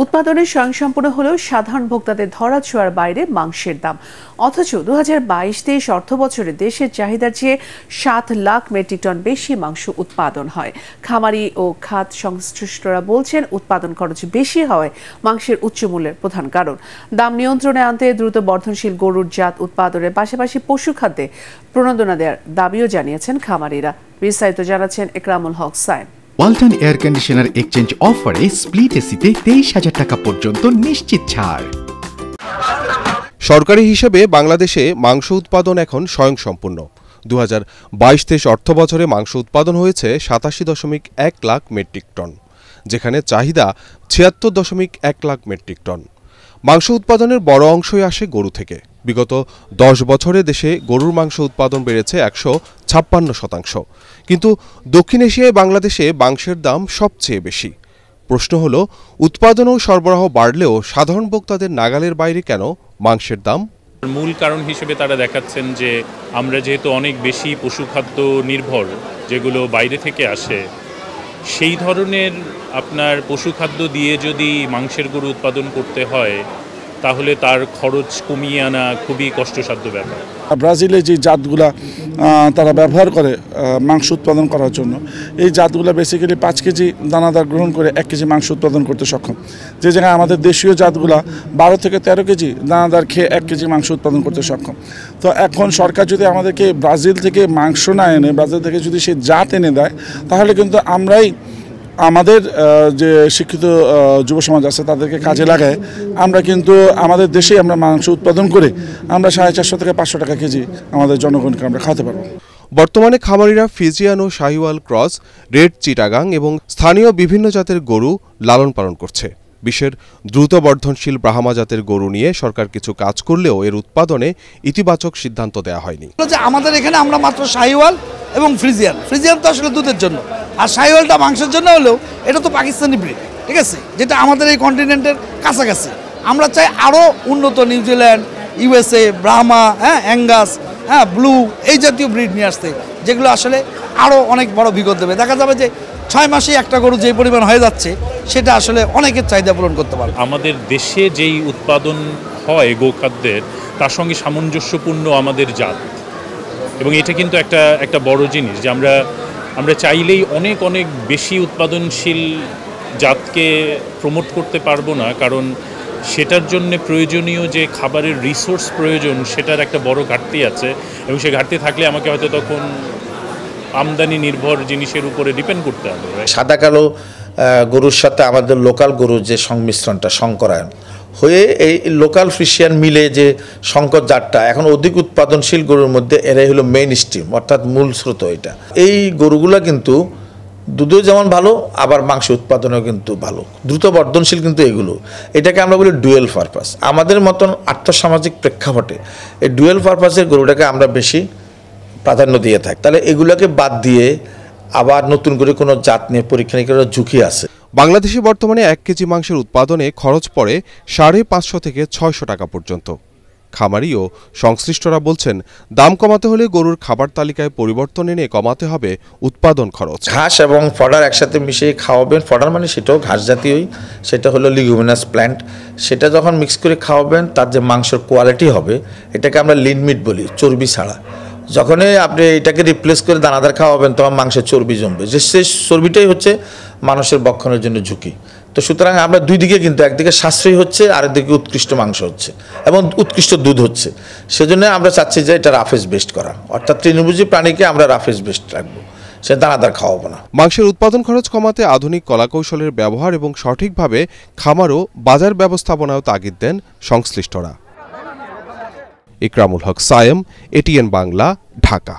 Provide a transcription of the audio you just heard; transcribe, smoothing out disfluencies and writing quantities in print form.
উৎপাদনে স্বয়ংসম্পূর্ণ হলেও সাধারণ ভোক্তাদের ধরাছোঁয়ার বাইরে মাংসের দাম। অথচ 2022-23 অর্থবছরে দেশের চাহিদার চেয়ে 7 লাখ মেট্রিক টন বেশি মাংস উৎপাদন হয়। খামারি ও খাত সংশ্লিষ্টরা বলছেন, উৎপাদন খরচ বেশি হওয়ায় মাংসের উচ্চ মূল্যের প্রধান কারণ। দাম নিয়ন্ত্রণে আনতে দ্রুত বর্ধনশীল গরুর জাত উৎপাদনের পাশাপাশি পশু খাদ্যে প্রণোদনা দেওয়ার দাবিও জানিয়েছেন খামারিরা। বিস্তারিত জানাচ্ছেন Ekramul Haque Sayem. Walton air conditioner exchange অফারে স্প্লিট এসিতে 23,000 টাকা পর্যন্ত নিশ্চিত ছাড়। সরকারি হিসেবে বাংলাদেশে মাংস উৎপাদন এখন স্বয়ংসম্পূর্ণ। 2022-23 অর্থবছরে মাংস উৎপাদন হয়েছে 87.1 লাখ মেট্রিক টন, যেখানে চাহিদা 76.1 লাখ মেট্রিক টন। মাংস উৎপাদনের বড় অংশই আসে গরু থেকে। বিগত 10 বছরে দেশে গরুর মাংস উৎপাদন বেড়েছে 156%। কিন্তু দক্ষিণ এশিয়ায় বাংলাদেশে মাংসের দাম সবচেয়ে বেশি। প্রশ্ন হলো, উৎপাদন ও সরবরাহ বাড়লেও সাধারণ ভোক্তাদের নাগালের বাইরে কেন মাংসের দাম? মূল কারণ হিসেবে তারা দেখাচ্ছেন যে আমরা যেহেতু অনেক বেশি পশুখাদ্য নির্ভর, যেগুলো বাইরে থেকে আসে, সেই ধরনের আপনার পশুখাদ্য দিয়ে যদি মাংসের গরু উৎপাদন করতে হয় তাহলে তার খরচ কমিয়ে আনা খুবই কষ্টসাধ্য ব্যাপার। ব্রাজিলে যে জাতগুলা তারা ব্যবহার করে মাংস উৎপাদন করার জন্য, এই জাতগুলো বেসিক্যালি 5 কেজি দানাদার গ্রহণ করে 1 কেজি মাংস উৎপাদন করতে সক্ষম। যে জায়গায় আমাদের দেশীয় জাতগুলা 12 থেকে 13 কেজি দানাদার খেয়ে 1 কেজি মাংস উৎপাদন করতে সক্ষম। তো এখন সরকার যদি আমাদেরকে ব্রাজিল থেকে মাংস না এনে, ব্রাজিল থেকে যদি সে জাত এনে দেয়, তাহলে কিন্তু আমরাই আমাদের যে শিক্ষিত যুব সমাজ আছে তাদেরকে কাজে লাগায় আমরা কিন্তু আমাদের দেশেই আমরা মাংস উৎপাদন করে আমরা 450 থেকে 500 টাকা কেজি আমাদের জনগণকে আমরা খাওয়াতে পারবো। বর্তমানে খামারিরা ফিজিয়ান ও শাহিওয়াল ক্রস, রেড চিটাগাং এবং স্থানীয় বিভিন্ন জাতের গরু লালন পালন করছে। বিশ্বের দ্রুত বর্ধনশীল ব্রাহ্মা জাতের গরু নিয়ে সরকার কিছু কাজ করলেও এর উৎপাদনে ইতিবাচক সিদ্ধান্ত দেওয়া হয়নি। আমাদের এখানে আমরা মাত্র শাহিওয়াল এবং ফ্রিজিয়ান তো আসলে দুধের জন্য, আর শাহিওয়ালটা মাংসের জন্য হলেও এটা তো পাকিস্তানি ব্রিড, ঠিক আছে, যেটা আমাদের এই কন্টিনেন্টের কাছাকাছি। আমরা চাই আরও উন্নত New Zealand, USA, Brahma, Angus, blue, এই জাতীয় ব্রিড নিয়ে আসতে, যেগুলো আসলে আরও অনেক বড় বিগত দেবে। দেখা যাবে যে 6 মাসেই একটা গরু যে পরিমাণ হয়ে যাচ্ছে, সেটা আসলে অনেকের চাহিদা পূরণ করতে পারবে। আমাদের দেশে যেই উৎপাদন হয় গোখাদ্যের, তার সঙ্গে সামঞ্জস্যপূর্ণ আমাদের জাত, এবং এটা কিন্তু একটা বড় জিনিস যে আমরা চাইলেই অনেক বেশি উৎপাদনশীল জাতকে প্রমোট করতে পারবো না, কারণ সেটার জন্য প্রয়োজনীয় যে খাবারের রিসোর্স প্রয়োজন, সেটার একটা বড় ঘাটতি আছে, এবং সেই ঘাটতি থাকলে আমাকে হয়তো তখন আমদানি নির্ভর জিনিসের উপরে ডিপেন্ড করতে হবে। সাদা কালো গরুর সাথে আমাদের লোকাল গরুর যে সংমিশ্রণটা, সংকরায়ন হয়ে এই লোকাল ফ্রিশিয়ান মিলে যে সংকর জাতটা এখন অধিক উৎপাদনশীল গরুর মধ্যে এরাই হলো মেইন স্ট্রিম, অর্থাৎ মূল স্রোত। এটা এই গরুগুলা কিন্তু দুধও যেমন ভালো, আবার মাংস উৎপাদনেও কিন্তু ভালো, দ্রুত বর্ধনশীল কিন্তু এগুলো। এটাকে আমরা বলি ডুয়েল পারপাস। আমাদের মতন আর্থসামাজিক প্রেক্ষাপটে এই ডুয়েল পারপাসের গরুটাকে আমরা বেশি প্রাধান্য দিয়ে থাকি। তাহলে এগুলোকে বাদ দিয়ে আবার নতুন করে কোনো জাত নিয়ে পরীক্ষা নিরীক্ষার ঝুঁকি আছে। বাংলাদেশে বর্তমানে 1 কেজি মাংসের উৎপাদনে খরচ পড়ে 550 থেকে 600 টাকা পর্যন্ত। খামারি ও সংশ্লিষ্টরা বলছেন, দাম কমাতে হলে গরুর খাবার তালিকায় পরিবর্তন এনে কমাতে হবে উৎপাদন খরচ। ঘাস এবং ফডার একসাথে মিশিয়ে খাওয়াবেন। ফডার মানে সেটাও ঘাস জাতীয়ই, সেটা হলো লিগুমিনাস প্ল্যান্ট। সেটা যখন মিক্স করে খাওয়াবেন, তার যে মাংসের কোয়ালিটি হবে, এটাকে আমরা লিন মিট বলি, চর্বি ছাড়া। যখনই আপনি এটাকে রিপ্লেস করে দানাদার খাওয়াবেন, তখন মাংসের চর্বি জমবে, যে সেই চর্বিটাই হচ্ছে মানুষের বক্ষণের জন্য ঝুঁকি। তো সুতরাং আমরা দুই দিকে কিন্তু, একদিকে সাশ্রয়ী হচ্ছে, আরেকদিকে উৎকৃষ্ট মাংস হচ্ছে এবং উৎকৃষ্ট দুধ হচ্ছে। সেজন্য আমরা চাচ্ছি যে এটা রাফেজ বেস্ট করা, অর্থাৎ তৃণভোজী প্রাণীকে আমরা রাফেজ বেস্ট রাখবো, সে দানাদার খাওয়াবো না। মাংসের উৎপাদন খরচ কমাতে আধুনিক কলাকৌশলের ব্যবহার এবং সঠিকভাবে খামার ও বাজার ব্যবস্থাপনাও তাগিদ দেন সংশ্লিষ্টরা। একরামুল হক সায়েম, ATN বাংলা, ঢাকা।